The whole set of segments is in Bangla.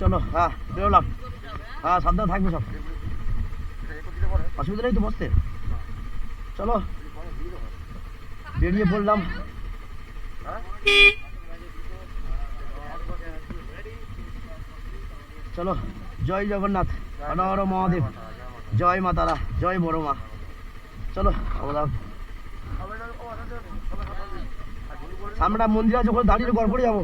চলো হ্যাঁ বেরোলাম। হ্যাঁ সাবধানে থাকবে সব, অসুবিধা নেই তো বসতে। চলো বেরিয়ে পড়লাম। চলো জয় জগন্নাথ, হর হর মহাদেব, জয় মা তারা, জয় বড় মা। চলো আমরা সামনে মন্দির আছে, ওখানে দাঁড়িয়ে গড় করে যাবো।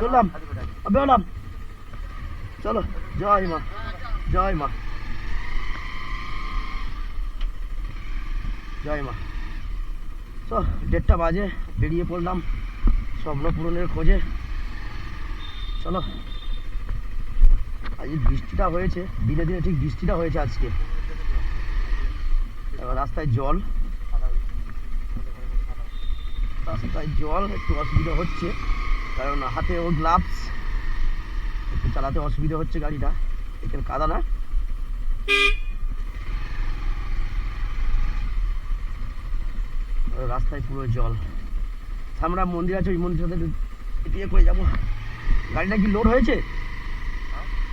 চললাম বেরোলাম। চলো জয় মা, জয় মা, জয় মা। তো 1:30 বাজে, বেরিয়ে পড়লাম স্বপ্ন পূরণের খোঁজে। চলো আজ বৃষ্টিটা হয়েছে, দিনে দিনে ঠিক বৃষ্টিটা হয়েছে আজকে। রাস্তায় জল, রাস্তায় জল, একটু অসুবিধা হচ্ছে কারণ হাতে ও গ্লাভস, একটু চালাতে অসুবিধা হচ্ছে গাড়িটা। এখানে কাদা না, রাস্তায় পুরো জল। সামনে মন্দির আছে, ওই মন্দিরটাতে এগিয়ে করে যাবো। গাড়িটা কি লোড হয়েছে?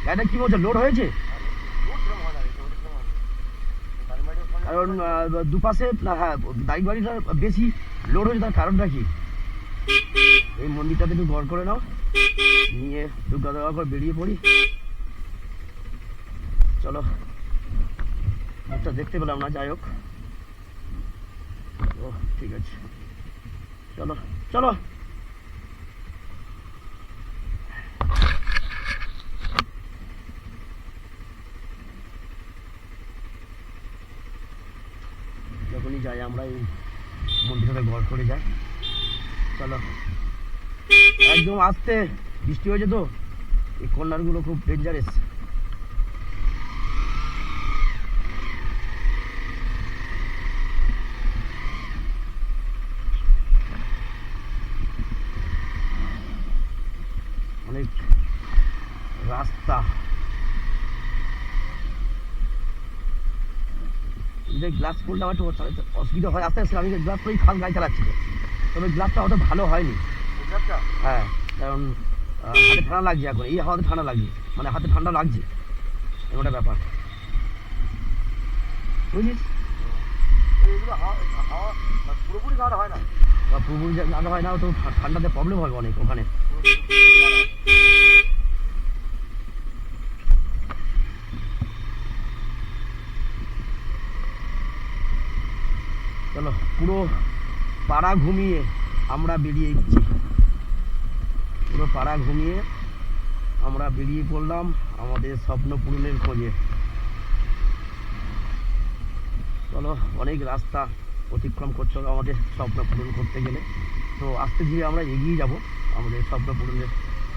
গাড়িটা কি বলছে, লোড হয়েছে? কারণ দুপাশে হ্যাঁ বাইক গাড়িটা বেশি লোড হয়েছে, তার কারণটা কি? এই মন্দিরটাতে একটু গড় করে নাও, নিয়ে দুর্গা দেওয়া করে বেরিয়ে পড়ি। চলো মুখটা দেখতে পেলাম না, যাই হোক। ও ঠিক আছে, চলো চলো। যখনই যাই আমরা এই মন্দিরটাতে ঘর করে যাই। চলো একদম আস্তে, বৃষ্টি হয়েছে তো, এই কর্নারগুলো খুব ডেঞ্জারাস। অনেক রাস্তা, গ্লাস পড়লে আমার একটু অসুবিধা হয় আস্তে আস্তে। আমি গ্লাস পরেই খাল গাড়ি চালাচ্ছি, তবে গ্লাসটা অত ভালো হয়নি। হ্যাঁ কারণ হাতে ঠান্ডা লাগছে এখন, এই হাওয়াতে ঠান্ডা লাগছে, মানে হাতে ঠান্ডা লাগছে, এমনটা ব্যাপার বুঝিস। পুরোপুরি গাড়া হয় না, পুরোপুরি গাড়া হয় না তো ঠান্ডাতে প্রবলেম হবে অনেক ওখানে। চলো পুরো পাড়া ঘুমিয়ে আমরা বেরিয়ে দিচ্ছি, পুরো পাড়া ঘুমিয়ে আমরা বেরিয়ে পড়লাম আমাদের স্বপ্ন পূরণের খোঁজে। চলো অনেক রাস্তা অতিক্রম করতে হবে আমাদের স্বপ্ন পূরণ করতে গেলে, তো আস্তে ধীরে আমরা এগিয়ে যাব আমাদের স্বপ্ন পূরণের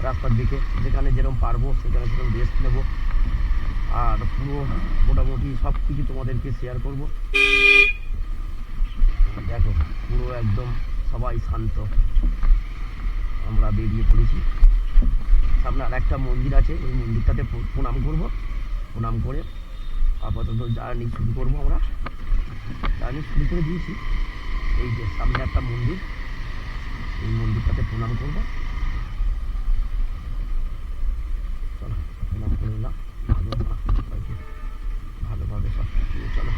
রাস্তার দিকে। যেখানে যেরকম পারবো সেখানে সেরকম রেস্ট নেব, আর পুরো মোটামুটি সব কিছু তোমাদেরকে শেয়ার করব। দেখো পুরো একদম সবাই শান্ত, আমরা বেরিয়ে পড়েছি। সামনে আর একটা মন্দির আছে, ওই মন্দিরটাতে প্রণাম করব, প্রণাম করে আপাতত জার্নি শুরু করবো। আমরা জার্নি শুরু করে দিয়েছি, এই যে সামনে একটা মন্দির, এই মন্দিরটাতে প্রণাম করব। চলো প্রণাম করে নিলাম, ভালোভাবে সব চলো।